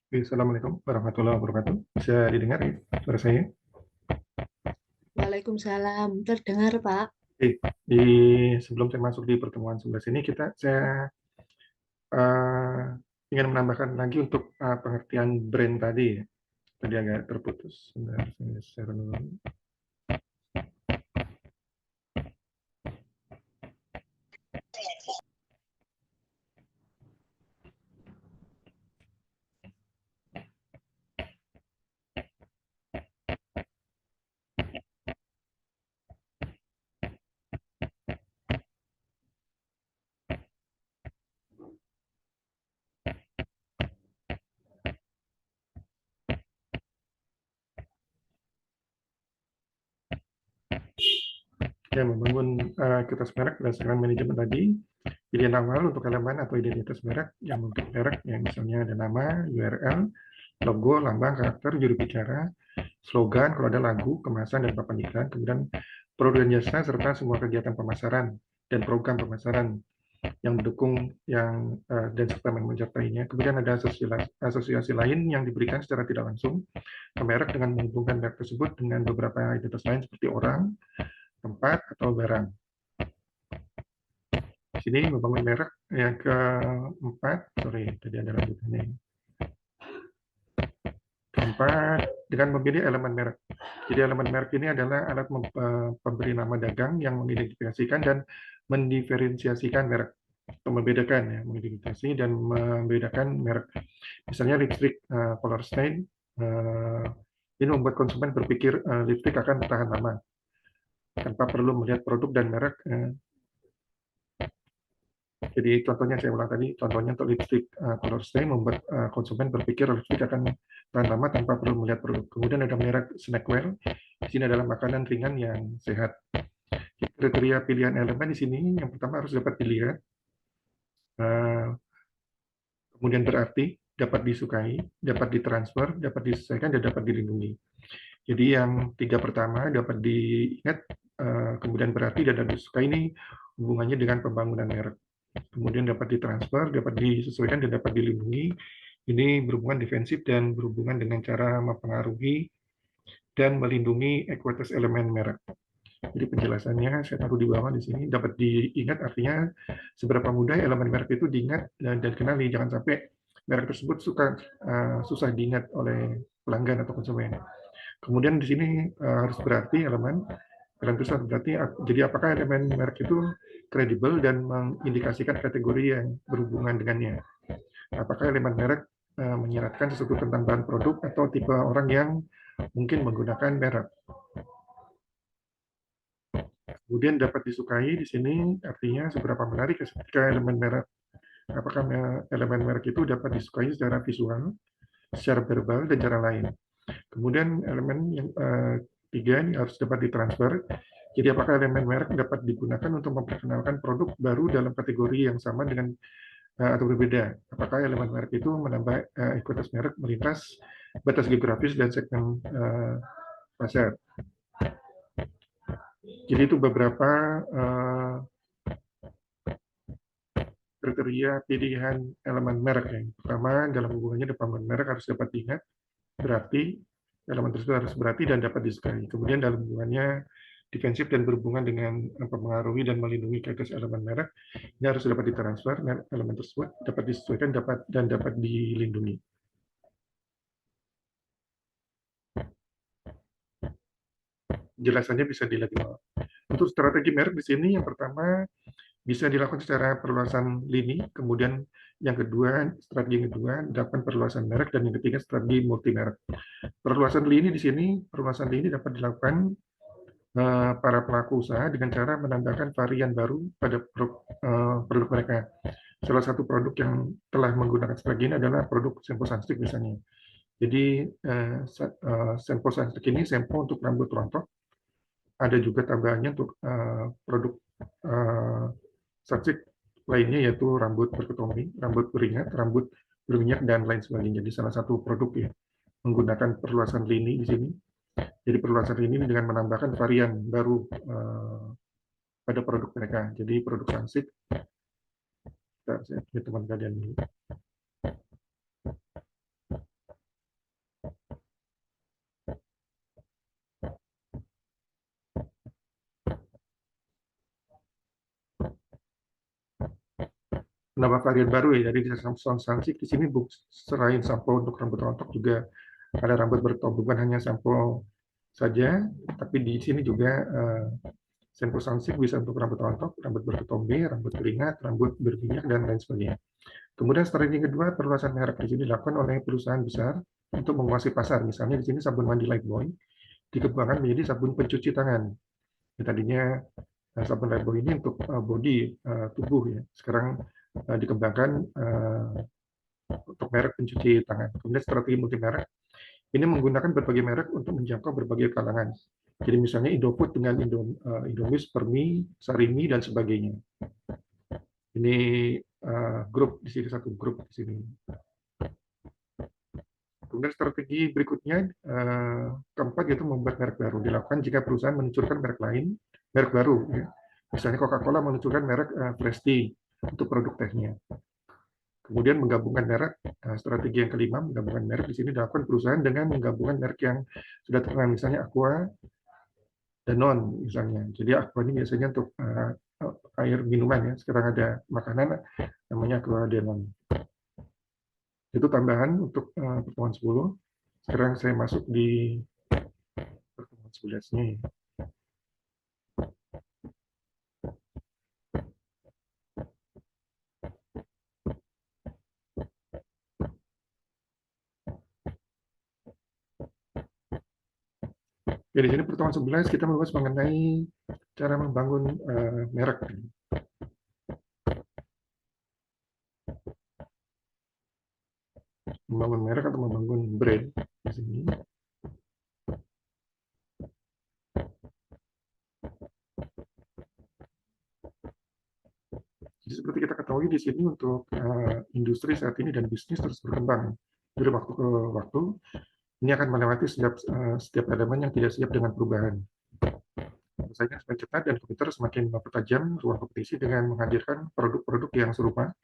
Assalamualaikum warahmatullahi wabarakatuh. Bisa didengar ya suara saya? Waalaikumsalam. Terdengar, Pak. Oke, sebelum saya masuk di pertemuan sebelah sini, saya eh, ingin menambahkan lagi untuk pengertian brand tadi ya. Tadi agak terputus. Sebentar, saya share dulu. Ya, membangun kitas merek berdasarkan manajemen tadi. Pilihan awal untuk elemen atau identitas merek yang untuk merek, yang misalnya ada nama, URL, logo, lambang, karakter, juru bicara, slogan, kalau ada lagu, kemasan, dan papan iklan, kemudian produk dan jasa, serta semua kegiatan pemasaran dan program pemasaran yang mendukung dan serta menyertainya. Kemudian ada asosiasi lain yang diberikan secara tidak langsung ke merek dengan menghubungkan merek tersebut dengan beberapa identitas lain seperti orang, tempat, atau barang. Di sini membangun merek yang keempat, sorry, tadi ada lanjutannya. Keempat, dengan memilih elemen merek. Jadi elemen merek ini adalah alat pemberi nama dagang yang mengidentifikasikan dan mendiferensiasikan merek, atau membedakan ya, mengidentifikasi dan membedakan merek. Misalnya lipstick color stain, ini membuat konsumen berpikir lipstick akan bertahan lama tanpa perlu melihat produk dan merek. Jadi contohnya saya ulang tadi, contohnya untuk lipstick color stain membuat konsumen berpikir lipstick akan tahan lama tanpa perlu melihat produk. Kemudian ada merek snackware, di sini adalah makanan ringan yang sehat. Kriteria pilihan elemen di sini yang pertama harus dapat dilihat, kemudian berarti dapat disukai, dapat ditransfer, dapat disesuaikan, dan dapat dilindungi. Jadi yang tiga pertama dapat diingat, kemudian berarti dan dapat disukai ini hubungannya dengan pembangunan merek. Kemudian dapat ditransfer, dapat disesuaikan, dan dapat dilindungi. Ini berhubungan defensif dan berhubungan dengan cara mempengaruhi dan melindungi ekuitas elemen merek. Jadi penjelasannya saya taruh di bawah di sini. Dapat diingat artinya seberapa mudah elemen merek itu diingat dan kenali. Jangan sampai merek tersebut susah diingat oleh pelanggan atau konsumen. Kemudian di sini harus berarti elemen itu berarti jadi apakah elemen merek itu kredibel dan mengindikasikan kategori yang berhubungan dengannya. Apakah elemen merek menyiratkan sesuatu tentang bahan produk atau tipe orang yang mungkin menggunakan merek. Kemudian dapat disukai di sini artinya seberapa menarik ketika elemen merek. Apakah elemen merek itu dapat disukai secara visual, secara verbal, dan cara lain. Kemudian elemen yang tiga ini harus dapat ditransfer. Jadi apakah elemen merek dapat digunakan untuk memperkenalkan produk baru dalam kategori yang sama dengan atau berbeda. Apakah elemen merek itu menambah ekuitas merek melintas batas geografis dan segmen pasar. Jadi itu beberapa kriteria pilihan elemen merek. Yang pertama, dalam hubungannya depan merek harus dapat diingat, berarti elemen tersebut harus berarti dan dapat disukai. Kemudian dalam hubungannya defensif dan berhubungan dengan mempengaruhi dan melindungi kualitas elemen merek, ini harus dapat ditransfer, elemen tersebut dapat disesuaikan dan dapat dilindungi. Jelasannya bisa dilihat di bawah. Untuk strategi merek di sini yang pertama bisa dilakukan secara perluasan lini, kemudian yang kedua, strategi yang kedua, dapat perluasan merek, dan yang ketiga, strategi multi merek. Perluasan lini di sini, perluasan lini dapat dilakukan para pelaku usaha dengan cara menambahkan varian baru pada produk mereka. Salah satu produk yang telah menggunakan strategi ini adalah produk Sempo Sunstick misalnya. Jadi Sempo Sunstick ini sempo untuk rambut rontok. Ada juga tambahannya untuk produk sunstick lainnya yaitu rambut berketombe, rambut beringat, rambut berminyak, dan lain sebagainya. Jadi salah satu produk ya menggunakan perluasan lini di sini. Jadi perluasan lini dengan menambahkan varian baru pada produk mereka. Jadi produk sunstick, saya teman kalian ini. menambah varian baru ya. Jadi di Samsung Sunsilk di sini selain sampo untuk rambut rontok juga ada rambut bertop, bukan hanya sampo saja, tapi di sini juga shampoo Sunsilk bisa untuk rambut rontok, rambut berketombe, rambut keringat, rambut berminyak, dan lain sebagainya. Kemudian strategi kedua, perluasan merek di sini dilakukan oleh perusahaan besar untuk menguasai pasar. Misalnya di sini sabun mandi Lifebuoy dikembangkan menjadi sabun pencuci tangan. Ya, tadinya sabun Lifebuoy ini untuk body tubuh ya. Sekarang dikembangkan untuk merek pencuci tangan. Kemudian strategi multi merek ini menggunakan berbagai merek untuk menjangkau berbagai kalangan. Jadi misalnya Indofood dengan Indomie, Permi, Sarimi dan sebagainya. Ini grup di sini, satu grup di sini. Kemudian strategi berikutnya keempat yaitu membuat merek baru. Dilakukan jika perusahaan meluncurkan merek lain, merek baru. Ya. Misalnya Coca-Cola meluncurkan merek Presti untuk produk tehnya. Kemudian menggabungkan merek, strategi yang kelima, menggabungkan merek di sini dilakukan perusahaan dengan menggabungkan merek yang sudah terkenal, misalnya Aqua, Danone misalnya. Jadi Aqua ini biasanya untuk air minuman ya. Sekarang ada makanan namanya Aqua Danone. Itu tambahan untuk pertemuan 10. Sekarang saya masuk di pertemuan 11-nya. Ya, di sini pertemuan 11 kita membahas mengenai cara membangun merek. Membangun merek atau membangun brand di sini. Jadi seperti kita ketahui di sini untuk industri saat ini dan bisnis terus berkembang dari waktu ke waktu. Ini akan melewati setiap elemen yang tidak siap dengan perubahan. Persaingan semakin ketat dan komputer semakin mempertajam ruang kompetisi dengan menghadirkan produk-produk yang serupa.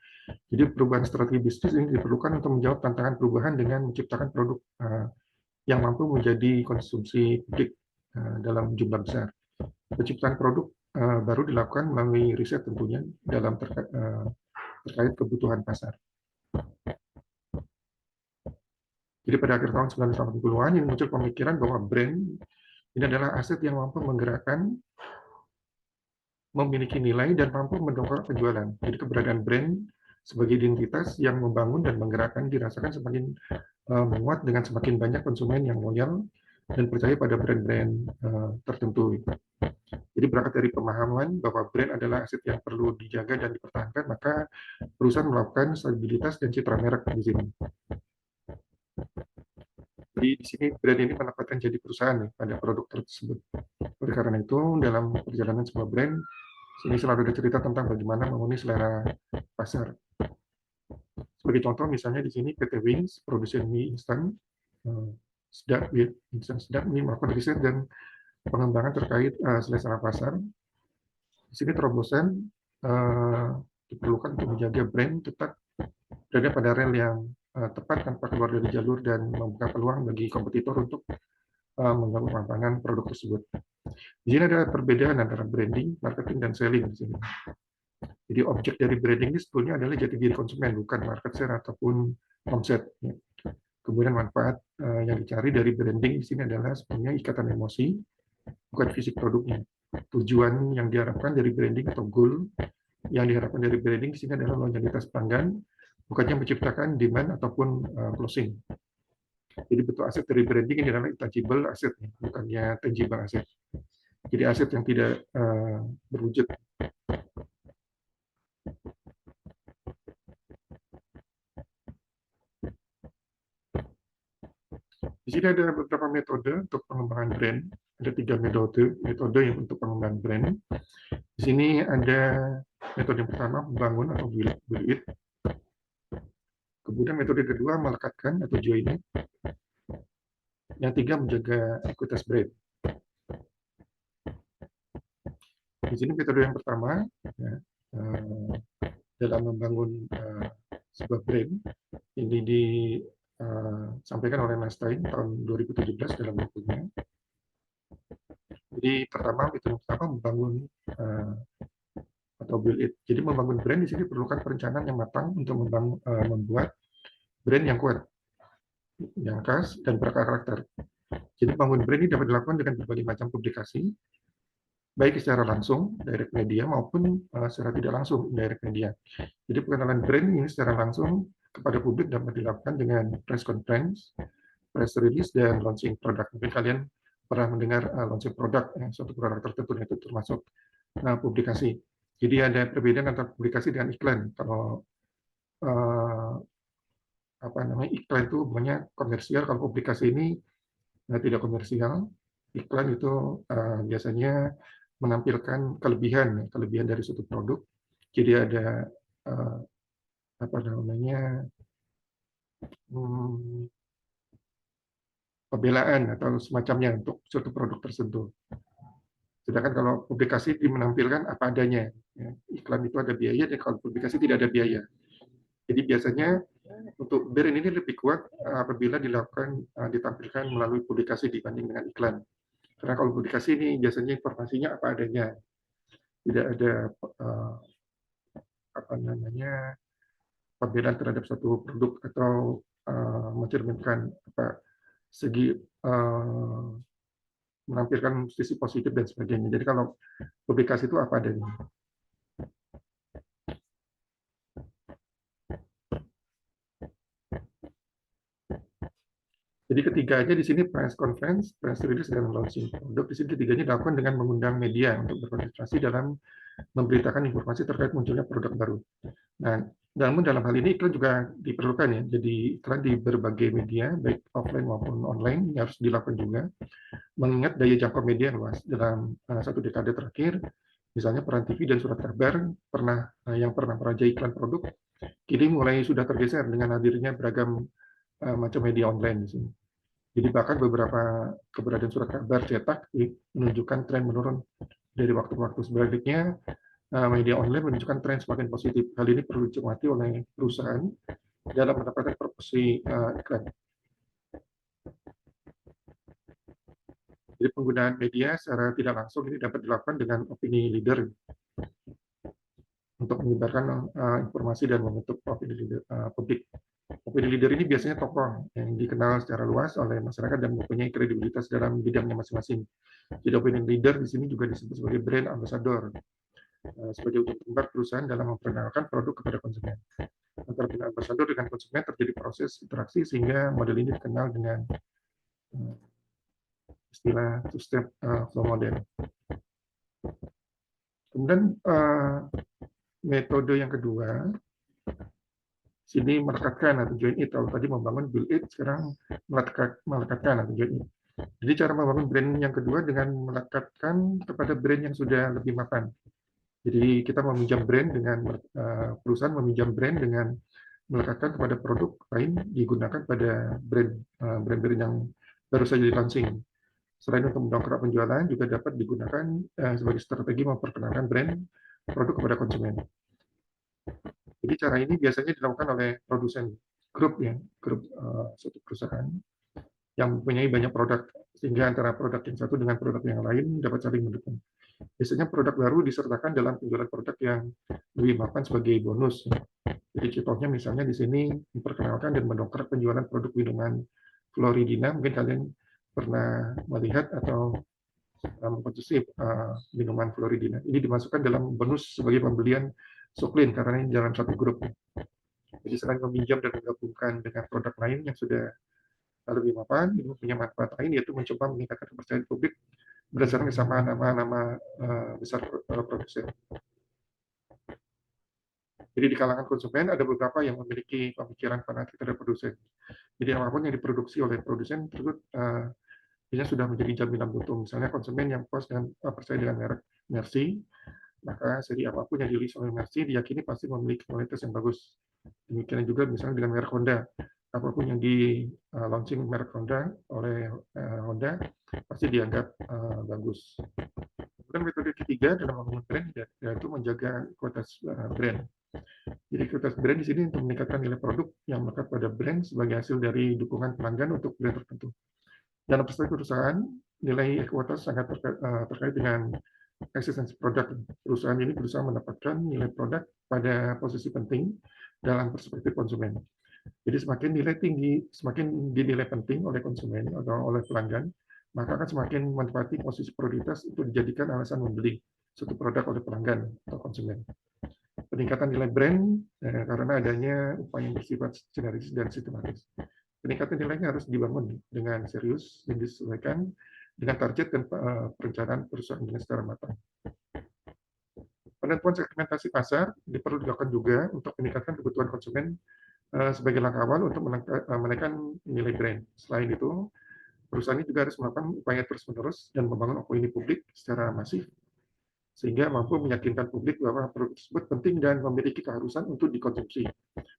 Jadi perubahan strategi bisnis ini diperlukan untuk menjawab tantangan perubahan dengan menciptakan produk yang mampu menjadi konsumsi publik dalam jumlah besar. Penciptaan produk baru dilakukan melalui riset tentunya dalam terkait kebutuhan pasar. Jadi pada akhir tahun 1980-an ini muncul pemikiran bahwa brand ini adalah aset yang mampu menggerakkan, memiliki nilai, dan mampu mendongkrak penjualan. Jadi keberadaan brand sebagai identitas yang membangun dan menggerakkan dirasakan semakin menguat dengan semakin banyak konsumen yang loyal dan percaya pada brand-brand tertentu. Jadi berangkat dari pemahaman bahwa brand adalah aset yang perlu dijaga dan dipertahankan, maka perusahaan melakukan stabilitas dan citra merek di sini. Jadi di sini brand ini menempatkan jadi perusahaan nih pada produk tersebut. Oleh karena itu, dalam perjalanan sebuah brand, sini selalu ada cerita tentang bagaimana memenuhi selera pasar. Sebagai contoh, misalnya di sini PT Wings, produsen mie instan, sedap, instan sedap, ini melakukan riset dan pengembangan terkait selera pasar. Di sini terobosan diperlukan untuk menjaga brand tetap berada pada rel yang tepat tanpa keluar dari jalur dan membuka peluang bagi kompetitor untuk mengganggu keamanan produk tersebut. Di sini ada perbedaan antara branding, marketing, dan selling di sini. Jadi objek dari branding ini sebetulnya adalah jati diri konsumen, bukan market share ataupun omset. Kemudian manfaat yang dicari dari branding di sini adalah sebenarnya ikatan emosi, bukan fisik produknya. Tujuan yang diharapkan dari branding atau goal yang diharapkan dari branding di sini adalah loyalitas pelanggan, bukannya menciptakan demand ataupun closing. Jadi bentuk aset dari branding ini adalah intangible aset, bukannya tangible aset. Jadi aset yang tidak berwujud. Di sini ada beberapa metode untuk pengembangan brand. Ada 3 metode yang untuk pengembangan brand. Di sini ada metode yang pertama, membangun atau build it. Kemudian metode kedua, melekatkan atau join it. Yang tiga, menjaga ekuitas brand. Di sini metode yang pertama, ya, dalam membangun sebuah brand, ini disampaikan oleh Nastain tahun 2017 dalam bukunya. Jadi pertama, metode yang pertama membangun atau atau build it. Jadi membangun brand di sini perlukan perencanaan yang matang untuk membuat brand yang kuat, yang khas dan berkarakter. Jadi bangun brand ini dapat dilakukan dengan berbagai macam publikasi, baik secara langsung direct media maupun secara tidak langsung direct media. Jadi pengenalan brand ini secara langsung kepada publik dapat dilakukan dengan press conference, press release, dan launching produk. Mungkin kalian pernah mendengar launching produk, suatu produk tertentu, itu termasuk publikasi. Jadi ada perbedaan antara publikasi dengan iklan. Kalau iklan itu banyak komersial, kalau publikasi ini tidak komersial. Iklan itu biasanya menampilkan kelebihan dari suatu produk. Jadi ada pembelaan atau semacamnya untuk suatu produk tersebut. Sedangkan kalau publikasi menampilkan apa adanya, iklan itu ada biaya, dan kalau publikasi tidak ada biaya. Jadi biasanya untuk brand ini lebih kuat apabila ditampilkan melalui publikasi dibanding dengan iklan. Karena kalau publikasi ini biasanya informasinya apa adanya, tidak ada pembelaan terhadap suatu produk atau mencerminkan segi menampilkan sisi positif dan sebagainya. Jadi kalau publikasi itu apa adanya. Jadi ketiganya di sini press conference, press release, dan launching produk. Di sini ketiganya dilakukan dengan mengundang media untuk berkonsentrasi dalam memberitakan informasi terkait munculnya produk baru. Nah, dalam hal ini iklan juga diperlukan ya. Jadi iklan di berbagai media, baik offline maupun online, harus dilakukan juga. Mengingat daya jangkau media yang luas dalam satu dekade terakhir, misalnya peran TV dan surat kabar yang pernah merajai iklan produk, kini mulai sudah tergeser dengan hadirnya beragam macam media online di sini. Jadi bahkan beberapa keberadaan surat kabar cetak menunjukkan tren menurun dari waktu ke waktu. Sebaliknya, media online menunjukkan tren semakin positif. Hal ini perlu dicermati oleh perusahaan dalam mendapatkan proporsi iklan. Jadi penggunaan media secara tidak langsung ini dapat dilakukan dengan opini leader untuk menyebarkan informasi dan membentuk opini leader publik. Opini leader ini biasanya tokoh yang dikenal secara luas oleh masyarakat dan mempunyai kredibilitas dalam bidangnya masing-masing. Jadi opini leader di sini juga disebut sebagai brand ambassador, sebagai ujung tombak perusahaan dalam memperkenalkan produk kepada konsumen. Antara brand ambassador dengan konsumen terjadi proses interaksi sehingga model ini dikenal dengan istilah two-step flow model. Kemudian metode yang kedua, sini melekatkan atau join it. Kalau tadi membangun build it, sekarang melekatkan atau join it. Jadi cara membangun brand yang kedua dengan melekatkan kepada brand yang sudah lebih mapan. Jadi kita meminjam brand dengan perusahaan meminjam brand dengan melekatkan kepada produk lain digunakan pada brand-brand yang baru saja di-launching. Selain untuk mendongkrak penjualan, juga dapat digunakan sebagai strategi memperkenalkan brand produk kepada konsumen. Jadi cara ini biasanya dilakukan oleh produsen grup suatu perusahaan yang mempunyai banyak produk, sehingga antara produk yang satu dengan produk yang lain dapat saling mendukung. Biasanya produk baru disertakan dalam penjualan produk yang lebih mapan sebagai bonus. Jadi contohnya misalnya di sini memperkenalkan dan mendongkrak penjualan produk minuman Floridina. Mungkin kalian pernah melihat atau mengkonsumsi minuman Floridina. Ini dimasukkan dalam bonus sebagai pembelian Suklin karena ini dalam satu grup. Jadi selain meminjam dan menggabungkan dengan produk lain yang sudah lebih mapan, ini punya manfaat lain yaitu mencoba meningkatkan kepercayaan publik berdasarkan kesamaan nama-nama besar produsen. Jadi di kalangan konsumen ada beberapa yang memiliki pemikiran fanatik terhadap produsen. Jadi apapun yang diproduksi oleh produsen tersebut biasanya sudah menjadi jaminan mutu. Misalnya konsumen yang puas dan percaya dengan merek Mercy, maka seri apapun yang dirilis oleh Mercy diyakini pasti memiliki kualitas yang bagus. Demikian juga misalnya dengan merek Honda, apapun yang di launching merek Honda oleh Honda pasti dianggap bagus. Kemudian metode ketiga dalam membangun brand yaitu menjaga kualitas brand. Jadi kualitas brand di sini untuk meningkatkan nilai produk yang melekat pada brand sebagai hasil dari dukungan pelanggan untuk brand tertentu. Dalam perspektif perusahaan, nilai ekuitas sangat terkait dengan eksistensi produk. Perusahaan ini berusaha mendapatkan nilai produk pada posisi penting dalam perspektif konsumen. Jadi semakin nilai tinggi, semakin dinilai penting oleh konsumen atau oleh pelanggan, maka akan semakin menempati posisi prioritas itu dijadikan alasan membeli suatu produk oleh pelanggan atau konsumen. Peningkatan nilai brand karena adanya upaya yang bersifat generis dan sistematis. Peningkatan nilainya harus dibangun dengan serius dan disesuaikan dengan target dan perencanaan perusahaan dengan secara matang. Penentuan segmentasi pasar perlu dilakukan juga untuk meningkatkan kebutuhan konsumen sebagai langkah awal untuk menaikkan nilai brand. Selain itu, perusahaan ini juga harus melakukan upaya terus-menerus dan membangun opini publik secara masif sehingga mampu meyakinkan publik bahwa produk tersebut penting dan memiliki keharusan untuk dikonsumsi.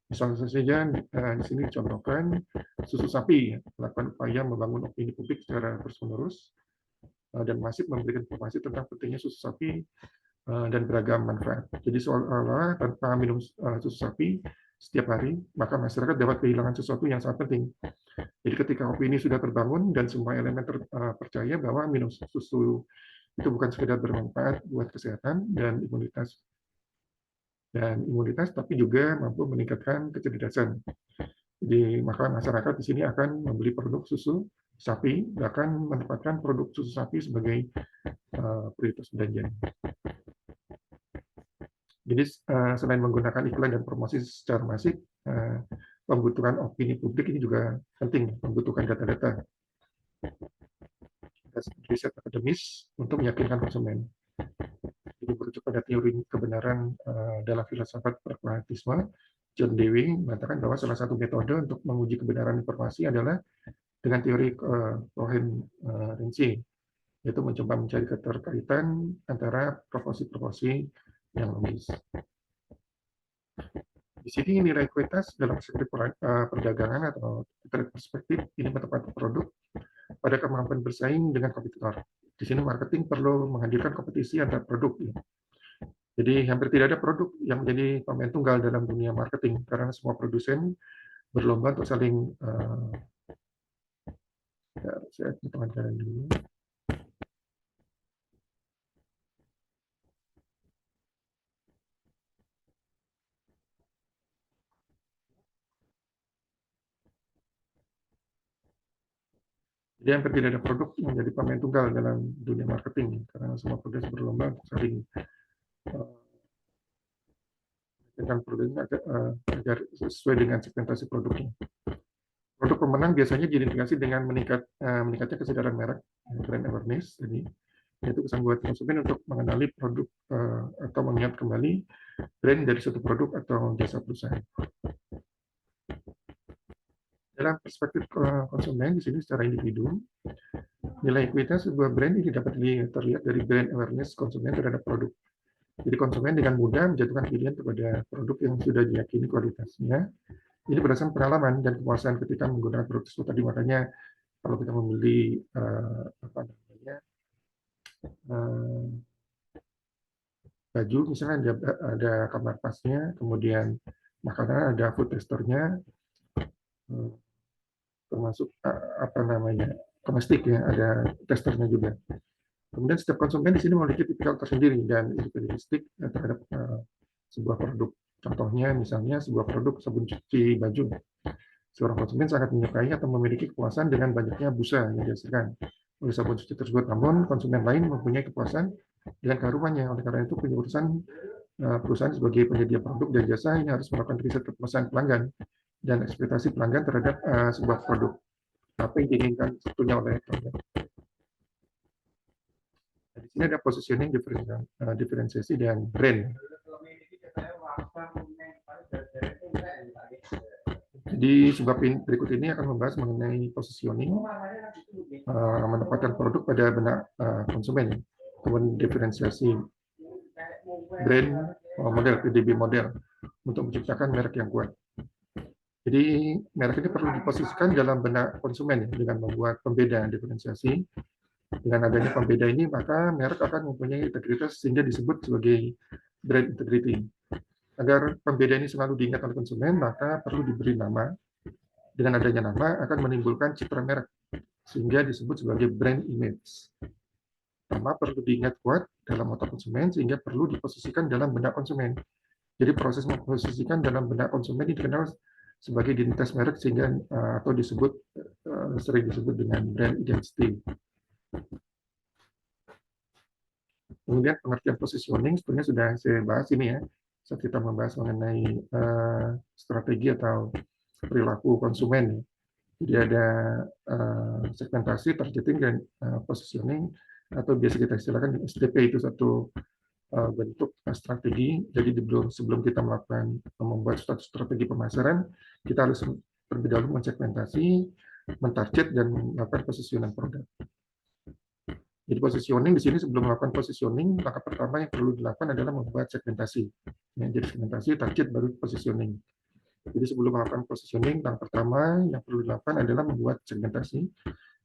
Misalnya saja di sini dicontohkan susu sapi, melakukan upaya membangun opini publik secara terus-menerus dan masif memberikan informasi tentang pentingnya susu sapi dan beragam manfaat. Jadi seolah-olah tanpa minum susu sapi setiap hari, maka masyarakat dapat kehilangan sesuatu yang sangat penting. Jadi ketika opini sudah terbangun dan semua elemen percaya bahwa minum susu itu bukan sekedar bermanfaat buat kesehatan dan imunitas, tapi juga mampu meningkatkan kecerdasan. Jadi maka masyarakat di sini akan membeli produk susu sapi, bahkan menempatkan produk susu sapi sebagai prioritas belanja. Jadi selain menggunakan iklan dan promosi secara masif, pembutuhan opini publik ini juga penting, membutuhkan data-data riset akademis untuk meyakinkan konsumen. Jadi merujuk pada teori kebenaran dalam filsafat pragmatisme, John Dewey mengatakan bahwa salah satu metode untuk menguji kebenaran informasi adalah dengan teori koherensi, yaitu mencoba mencari keterkaitan antara proposi-proposi yang logis. Di sini nilai kualitas dalam perspektif perdagangan atau perspektif ini menempatkan produk pada kemampuan bersaing dengan kompetitor. Di sini marketing perlu menghadirkan kompetisi antar produk. Jadi hampir tidak ada produk yang menjadi pemain tunggal dalam dunia marketing karena semua produsen berlomba untuk saling saya teman-teman dulu. Jadi hampir tidak ada produk yang menjadi pemain tunggal dalam dunia marketing karena semua produsen berlomba untuk saling dengan produknya agar sesuai dengan segmentasi produknya. Produk pemenang biasanya diidentifikasi dengan meningkatnya kesadaran merek, brand awareness, jadi yaitu kesanggupan konsumen untuk mengenali produk atau mengingat kembali brand dari suatu produk atau jasa perusahaan. Dalam perspektif konsumen di sini secara individu, nilai ekuitas sebuah brand ini dapat terlihat dari brand awareness konsumen terhadap produk. Jadi konsumen dengan mudah menjatuhkan pilihan kepada produk yang sudah diyakini kualitasnya. Ini berdasarkan pengalaman dan kepuasan ketika menggunakan produk tersebut tadi. Makanya kalau kita membeli baju, misalnya ada kamar pasnya, kemudian makanan ada food testernya, termasuk domestik ya, ada testernya juga. Kemudian setiap konsumen di sini memiliki tipikal tersendiri dan individualistik terhadap sebuah produk. Contohnya misalnya sebuah produk sabun cuci baju. Seorang konsumen sangat menyukai atau memiliki kepuasan dengan banyaknya busa yang dihasilkan oleh sabun cuci tersebut. Namun konsumen lain mempunyai kepuasan dengan keharumannya. Oleh karena itu perusahaan sebagai penyedia produk dan jasa ini harus melakukan riset kepuasan pelanggan dan ekspektasi pelanggan terhadap sebuah produk. Apa yang diinginkan sebetulnya oleh pelanggan. Di sini ada positioning, diferensiasi, dan brand. Jadi sebab berikut ini akan membahas mengenai positioning, menempatkan produk pada benak konsumen, kemudian diferensiasi brand model, PDB model, untuk menciptakan merek yang kuat. Jadi merek ini perlu diposisikan dalam benak konsumen dengan membuat pembeda diferensiasi. Dengan adanya pembeda ini, maka merek akan mempunyai integritas sehingga disebut sebagai brand integrity. Agar pembeda ini selalu diingat oleh konsumen, maka perlu diberi nama. Dengan adanya nama akan menimbulkan citra merek, sehingga disebut sebagai brand image. pertama perlu diingat kuat dalam otak konsumen sehingga perlu diposisikan dalam benak konsumen. Jadi proses memposisikan dalam benak konsumen ini dikenal sebagai identitas merek sehingga atau sering disebut dengan brand identity. Kemudian pengertian positioning sebenarnya sudah saya bahas ini ya saat kita membahas mengenai strategi atau perilaku konsumen. Jadi ada segmentasi, targeting, dan positioning atau biasa kita istilahkan SDP itu satu bentuk strategi. Jadi sebelum kita membuat suatu strategi pemasaran, kita harus terlebih dahulu mensegmentasi, mentarget, dan melakukan positioning produk. Jadi positioning di sini sebelum melakukan positioning, langkah pertama yang perlu dilakukan adalah membuat segmentasi. Ya, jadi segmentasi, target, baru positioning. Jadi sebelum melakukan positioning, langkah pertama yang perlu dilakukan adalah membuat segmentasi.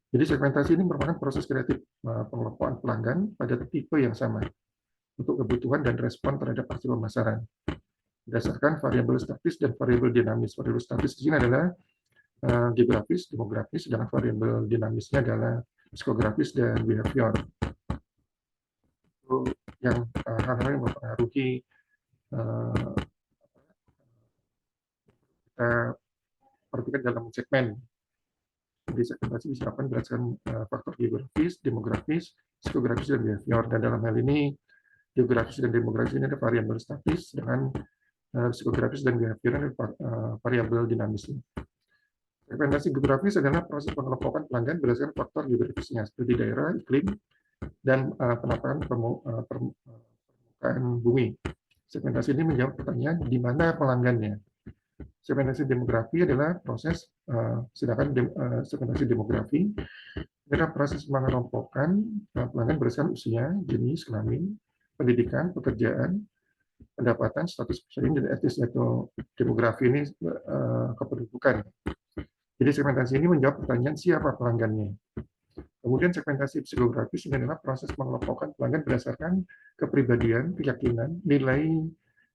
Jadi segmentasi ini merupakan proses kreatif pengelompokan pelanggan pada tipe yang sama untuk kebutuhan dan respon terhadap hasil pemasaran berdasarkan variabel statis dan variabel dinamis. Variabel statis di sini adalah geografis, demografis, sedangkan variabel dinamisnya adalah psikografis dan behavior. Itu yang hal-hal yang mempengaruhi kita perhatikan dalam segmen. Jadi segmentasi disebabkan berdasarkan faktor geografis, demografis, psikografis, dan behavior. Dan dalam hal ini, geografis dan demografis ini ada variabel statis, dengan psikografis dan behavior ada variabel dinamis. Segmentasi geografis adalah proses pengelompokan pelanggan berdasarkan faktor geografisnya, seperti daerah, iklim, dan penataan permukaan bumi. Segmentasi ini menjawab pertanyaan di mana pelanggannya. Segmentasi demografi adalah proses, sedangkan segmentasi demografi adalah proses mengelompokkan pelanggan berdasarkan usia, jenis, kelamin, pendidikan, pekerjaan, pendapatan, status pesaing, dan etnis atau demografi ini kependudukan. Jadi segmentasi ini menjawab pertanyaan siapa pelanggannya. Kemudian segmentasi psikografis ini adalah proses mengelompokkan pelanggan berdasarkan kepribadian, keyakinan, nilai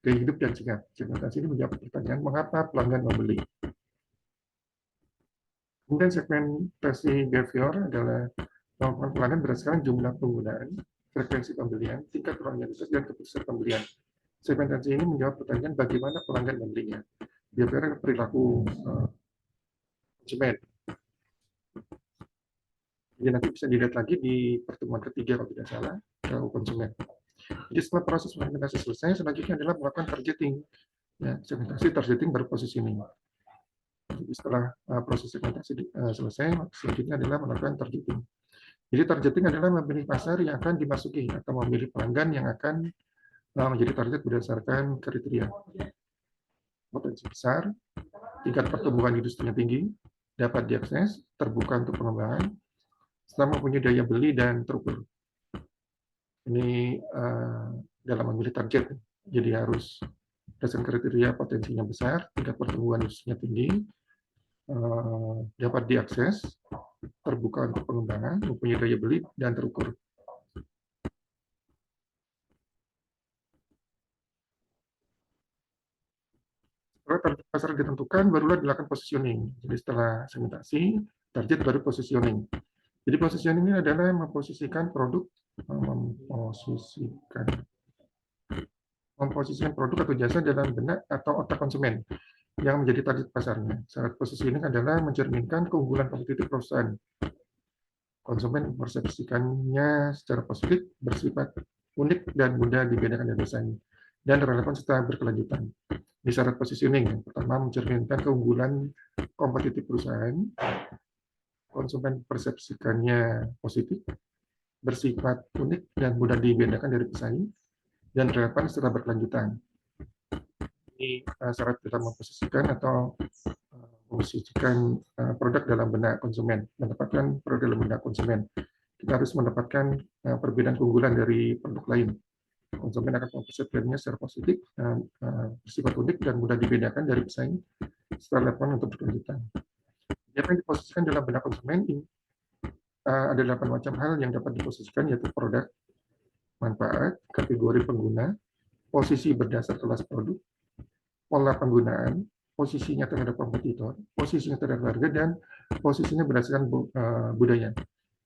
gaya hidup, dan sikap. Segmentasi ini menjawab pertanyaan mengapa pelanggan membeli. Kemudian segmentasi behavior adalah mengelompokkan pelanggan berdasarkan jumlah penggunaan, frekuensi pembelian, tingkat loyalitas, dan keputusan pembelian. Segmentasi ini menjawab pertanyaan bagaimana pelanggan membelinya. Behavior perilaku konsumen. Jadi nanti bisa dilihat lagi di pertemuan ketiga kalau tidak salah, konsumen. Jadi setelah proses segmentasi selesai, selanjutnya adalah melakukan targeting. Ya, segmentasi, targeting, baru positioning. Jadi setelah proses segmentasi selesai, selanjutnya adalah melakukan targeting. Jadi targeting adalah memilih pasar yang akan dimasuki atau memilih pelanggan yang akan menjadi target berdasarkan kriteria. Potensi besar, tingkat pertumbuhan industrinya tinggi, dapat diakses, terbuka untuk pengembangan, serta mempunyai daya beli dan terukur. Ini dalam memilih target, jadi harus berdasarkan kriteria potensinya besar, tingkat pertumbuhan industrinya tinggi, dapat diakses, terbuka untuk pengembangan, mempunyai daya beli dan terukur. Setelah target pasar ditentukan, barulah dilakukan positioning. Jadi setelah segmentasi, target baru positioning. Jadi positioning ini adalah memposisikan produk, memposisikan produk atau jasa dalam benak atau otak konsumen yang menjadi target pasarnya. Syarat positioning adalah mencerminkan keunggulan kompetitif perusahaan. Konsumen mempersepsikannya secara positif, bersifat unik dan mudah dibedakan dari pesaing, dan relevan serta berkelanjutan. Di syarat positioning, yang pertama mencerminkan keunggulan kompetitif perusahaan, konsumen persepsikannya positif, bersifat unik dan mudah dibedakan dari pesaing, dan relevan secara berkelanjutan. Ini syarat dalam memposisikan atau memposisikan produk dalam benak konsumen, mendapatkan produk dalam benak konsumen. Kita harus mendapatkan perbedaan keunggulan dari produk lain. Konsumen akan mempersepsikannya secara positif, bersifat unik dan mudah dibedakan dari pesaing, secara relevan untuk berkelanjutan. Apa yang diposisikan dalam benak konsumen ini ada 8 macam hal yang dapat diposisikan, yaitu produk, manfaat, kategori pengguna, posisi berdasar kelas produk, pola penggunaan, posisinya terhadap kompetitor, posisinya terhadap harga, dan posisinya berdasarkan budaya.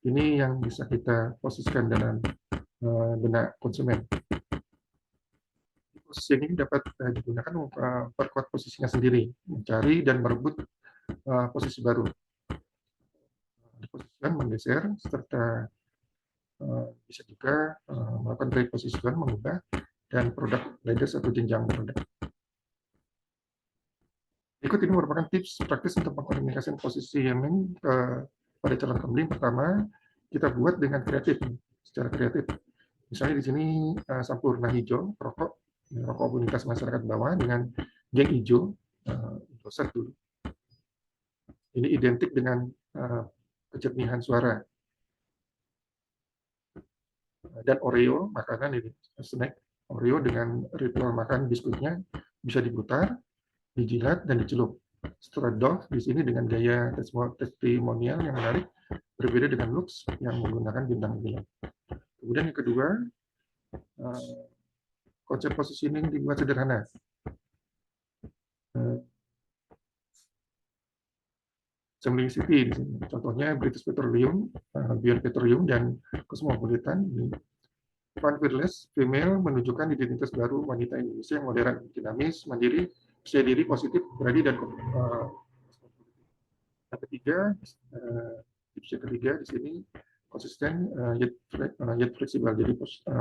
Ini yang bisa kita posisikan dalam benak konsumen. Posisi ini dapat digunakan untuk memperkuat posisinya sendiri, mencari dan merebut posisi baru. Posisikan menggeser serta bisa juga melakukan reposition, mengubah, dan produk ladders atau jenjang produk. Berikut ini merupakan tips praktis untuk mengkomunikasikan positioning pada calon pembeli. Pertama, kita buat dengan kreatif, secara kreatif. Misalnya di sini sampurna hijau, rokok komunitas masyarakat bawah dengan geng hijau, doset dulu. Ini identik dengan kejernihan suara. Dan Oreo, makanan ini, snack Oreo dengan ritual makan biskuitnya bisa diputar, dijilat, dan dicelup. Setelah Dove di sini dengan gaya testimonial yang menarik, berbeda dengan Lux yang menggunakan bintang-bintang. Kemudian yang kedua, konsep positioning dibuat sederhana. Simplicity di sini. Contohnya British Petroleum, Beyond Petroleum, dan Cosmopolitan. Fun Fearless, female menunjukkan identitas baru wanita Indonesia yang modern, dinamis, mandiri, percaya diri, positif, berani, dan yang ketiga, tips yang ketiga di sini konsisten yet fleksibel. Jadi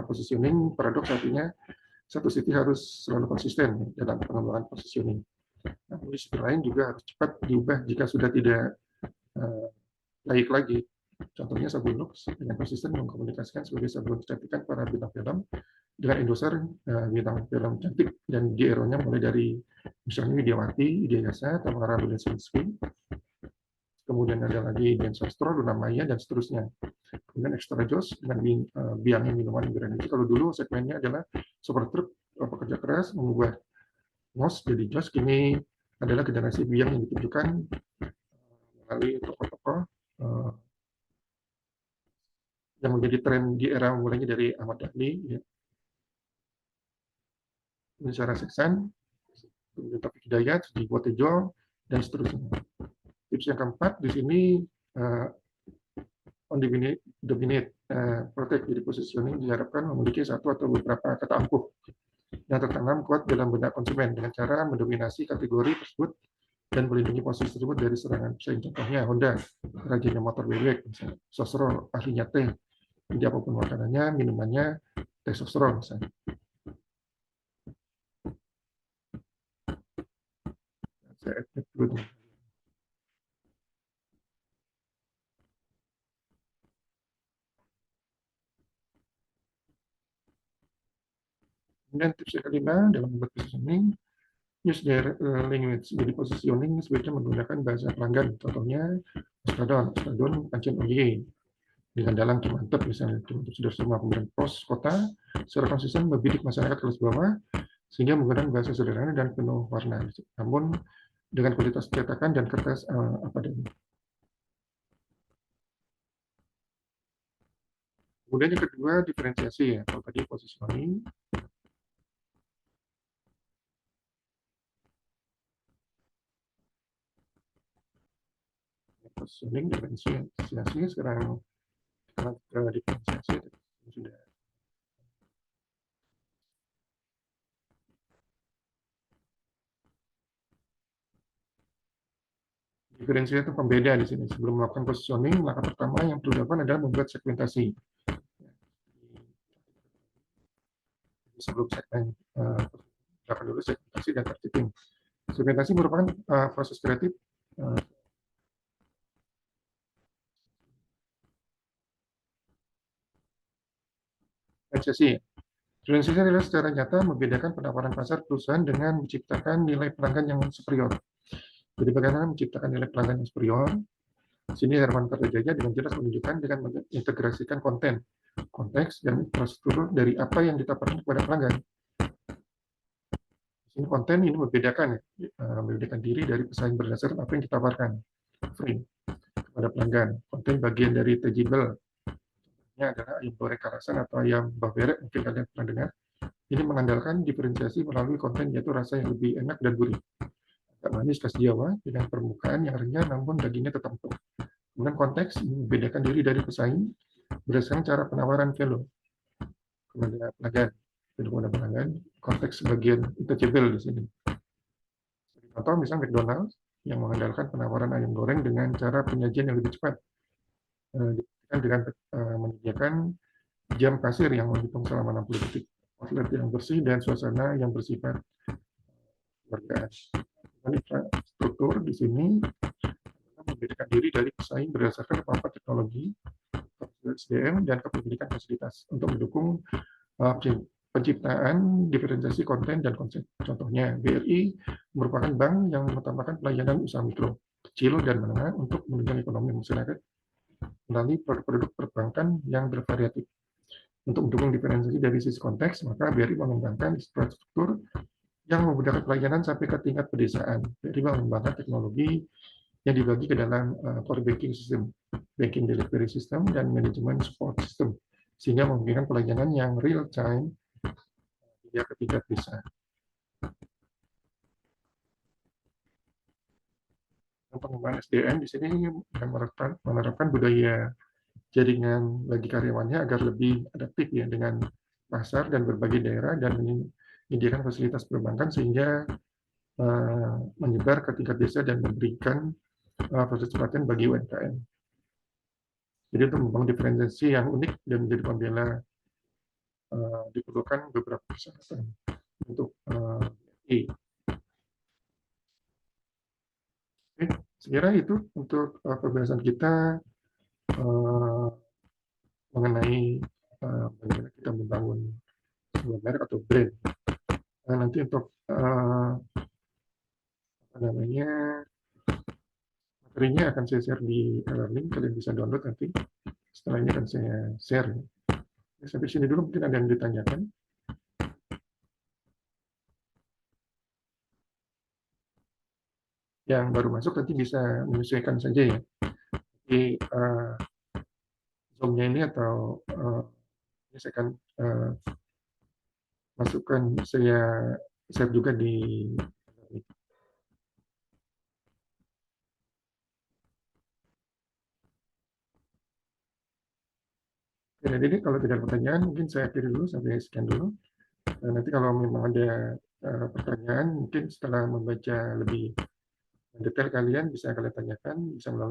positioning paradoks artinya satu sisi harus selalu konsisten dalam pengembangan positioning. Namun di sisi lain juga harus cepat diubah jika sudah tidak layak lagi. Contohnya sabun Lux dengan konsisten mengkomunikasikan sebagai sabun kecantikan para bintang film dengan endorser bintang film cantik dan di era-nya mulai dari misalnya Widiawati, Widya Yasa, Tamara Lulinsinski, kemudian ada lagi Dian Sastro, Luna Maya, dan seterusnya. Kemudian Extra Joss dengan biangnya minuman Grand. Kalau dulu segmennya adalah super truk, pekerja keras, mengubah ngos jadi Joss, kini adalah generasi biang yang ditunjukkan melalui tokoh-tokoh yang menjadi tren di era mulainya dari Ahmad Dhani, ya. Sarah Seksan, kemudian Taufik Hidayat, Jiwo Tejo, dan seterusnya. Tips yang keempat di sini on dominate protect, jadi positioning diharapkan memiliki satu atau beberapa kata ampuh yang tertanam kuat dalam benak konsumen dengan cara mendominasi kategori tersebut dan melindungi posisi tersebut dari serangan pesaing. Contohnya Honda, rajinnya motor bebek, misalnya. Sosro, ahlinya teh. Jadi apapun makanannya, minumannya, teh sosro misalnya. Saya edit dulu. Kemudian tips yang kelima dalam membuat positioning, use their language. Jadi positioning sebaiknya menggunakan bahasa pelanggan. Contohnya, Stradon, pancen oye. Dengan dalang mantap misalnya untuk sudah semua. Kemudian pos kota secara konsisten membidik masyarakat kelas bawah sehingga menggunakan bahasa sederhana dan penuh warna, namun dengan kualitas cetakan dan kertas apa adanya. Kemudian yang kedua diferensiasi, ya. Kalau tadi positioning, diferensiasi, sekarang ke diferensiasi sudah. Diferensiasi itu pembeda di sini. Sebelum melakukan positioning, maka pertama yang perlu dilakukan adalah membuat segmentasi. Sebelum segmen, lakukan dulu segmentasi dan targeting. Segmentasi merupakan proses kreatif diferensiasi. Diferensiasi adalah secara nyata membedakan penawaran pasar perusahaan dengan menciptakan nilai pelanggan yang superior. Jadi bagaimana menciptakan nilai pelanggan yang superior? Sini Herman Kertajaya dengan jelas menunjukkan dengan mengintegrasikan konten, konteks, dan infrastruktur dari apa yang ditawarkan kepada pelanggan. Sini konten ini membedakan diri dari pesaing berdasarkan apa yang ditawarkan. Frame kepada pelanggan. Konten bagian dari tangible. Ini adalah ayam goreng karasan atau ayam baberek, mungkin kalian pernah dengar. Ini mengandalkan diferensiasi melalui konten, yaitu rasa yang lebih enak dan gurih. Agak manis khas Jawa dengan permukaan yang renyah namun dagingnya tetap empuk. Kemudian konteks membedakan diri dari pesaing berdasarkan cara penawaran value. kepada pelanggan. Untuk kepada pelanggan, konteks bagian touchable di sini. Contoh misalnya McDonald's yang mengandalkan penawaran ayam goreng dengan cara penyajian yang lebih cepat, dengan menyediakan jam kasir yang menghitung selama 60 detik, outlet yang bersih dan suasana yang bersifat kekeluargaan. Struktur di sini membedakan diri dari pesaing berdasarkan kemampuan teknologi, SDM, dan kepemilikan fasilitas untuk mendukung penciptaan diferensiasi konten dan konsep. Contohnya, BRI merupakan bank yang mengutamakan pelayanan usaha mikro, kecil, dan menengah untuk menunjang ekonomi masyarakat melalui produk-produk perbankan yang bervariatif. Untuk mendukung diferensiasi dari sisi konteks, maka BRI mengembangkan infrastruktur yang memudahkan pelayanan sampai ke tingkat pedesaan. BRI mengembangkan teknologi yang dibagi ke dalam core banking system, banking delivery system, dan manajemen support system, sehingga memungkinkan pelayanan yang real time hingga ke tingkat desa. Pengembangan SDM di sini menerapkan budaya jaringan bagi karyawannya agar lebih adaptif ya dengan pasar dan berbagai daerah, dan menyediakan fasilitas perbankan sehingga menyebar ke tingkat desa dan memberikan proses pelatihan bagi UMKM. Jadi untuk membangun diferensiasi yang unik dan menjadi pembela, diperlukan beberapa persyaratan untuk Oke, sekira itu untuk pembahasan kita mengenai bagaimana kita membangun sebuah merek atau brand. Nanti untuk materinya akan saya share di e-learning, kalian bisa download nanti. Setelah ini akan saya share. Sampai sini dulu, mungkin ada yang ditanyakan. Yang baru masuk nanti bisa menyesuaikan saja ya. Jadi Zoom-nya ini atau ini saya akan masukkan, saya share juga di jadi ini kalau tidak ada pertanyaan, mungkin saya akhiri dulu sampai sekian dulu. Nanti kalau memang ada pertanyaan, mungkin setelah membaca lebih detail kalian bisa kalian tanyakan, bisa melalui